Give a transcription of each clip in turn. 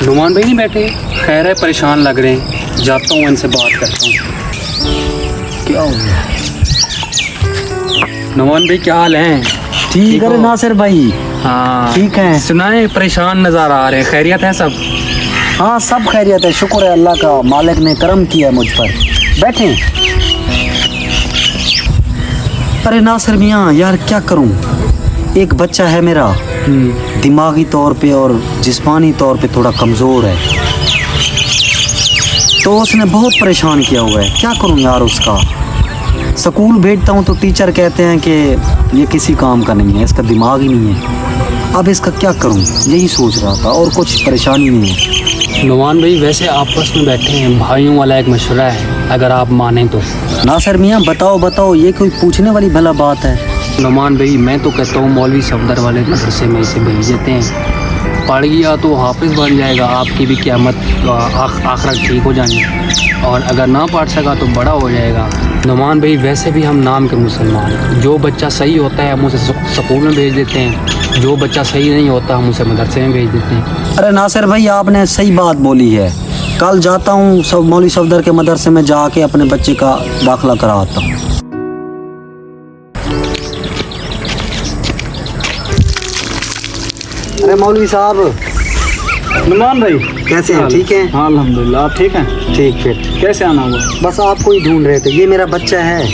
नुमान भाई नहीं बैठे? खैर है, परेशान लग रहे हैं, जाता हूँ इनसे बात करता हूँ। क्या हो गया? नुमान भाई क्या हाल है? ठीक है नासिर भाई। हाँ ठीक है। सुनाए, परेशान नज़र आ रहे हैं, खैरियत है सब? हाँ सब खैरियत है, शुक्र है अल्लाह का, मालिक ने करम किया मुझ पर। बैठे। अरे नासिर मियाँ यार क्या करूँ, एक बच्चा है मेरा, दिमागी तौर पे और जिस्मानी तौर पे थोड़ा कमज़ोर है, तो उसने बहुत परेशान किया हुआ है। क्या करूँ यार उसका, स्कूल भेजता हूँ तो टीचर कहते हैं कि ये किसी काम का नहीं है, इसका दिमाग ही नहीं है। अब इसका क्या करूँ, यही सोच रहा था, और कुछ परेशानी नहीं है। नुमान भाई वैसे आपस में बैठे हैं, भाइयों वाला एक मशवरा है, अगर आप माने तो। नासिर मियाँ बताओ बताओ, ये कोई पूछने वाली भला बात है? नुमान भाई मैं तो कहता हूँ मौलवी सफदर वाले मदरसे में इसे भेज देते हैं, पढ़ गया तो हाफिज़ बन जाएगा, आपकी भी क़यामत आखिरत ठीक हो जानी, और अगर ना पढ़ सका तो बड़ा हो जाएगा। नुमान भाई वैसे भी हम नाम के मुसलमान हैं, जो बच्चा सही होता है हम उसे स्कूल में भेज देते हैं, जो बच्चा सही नहीं होता हम उसे मदरसे में भेज देते हैं। अरे नासिर भाई आपने सही बात बोली है, कल जाता हूँ सब मौलवी सफदर के मदरसे में जाके अपने बच्चे का दाखिला कराता हूँ। अरे मौलवी साहब। नुमान भाई कैसे हैं, ठीक हैं? हाँ अल्हम्दुलिल्लाह, आप ठीक हैं? ठीक फिर कैसे आना हुआ? बस आपको ही ढूंढ रहे थे, ये मेरा बच्चा है,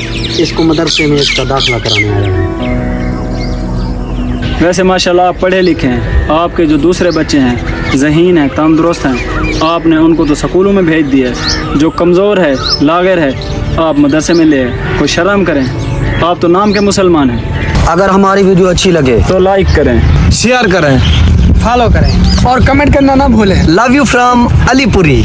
इसको मदरसे में इसका दाखिला कराने आया है। वैसे माशाल्लाह आप पढ़े लिखे हैं, आपके जो दूसरे बच्चे हैं ज़हीन हैं, तंदुरुस्त हैं, आपने उनको तो स्कूलों में भेज दिया है, जो कमज़ोर है लागर है आप मदरसे में ले आए। कोई शर्म करें, आप तो नाम के मुसलमान हैं। अगर हमारी वीडियो अच्छी लगे तो लाइक करें, शेयर करें, फॉलो करें और कमेंट करना ना भूलें। Love you from अलीपुरी।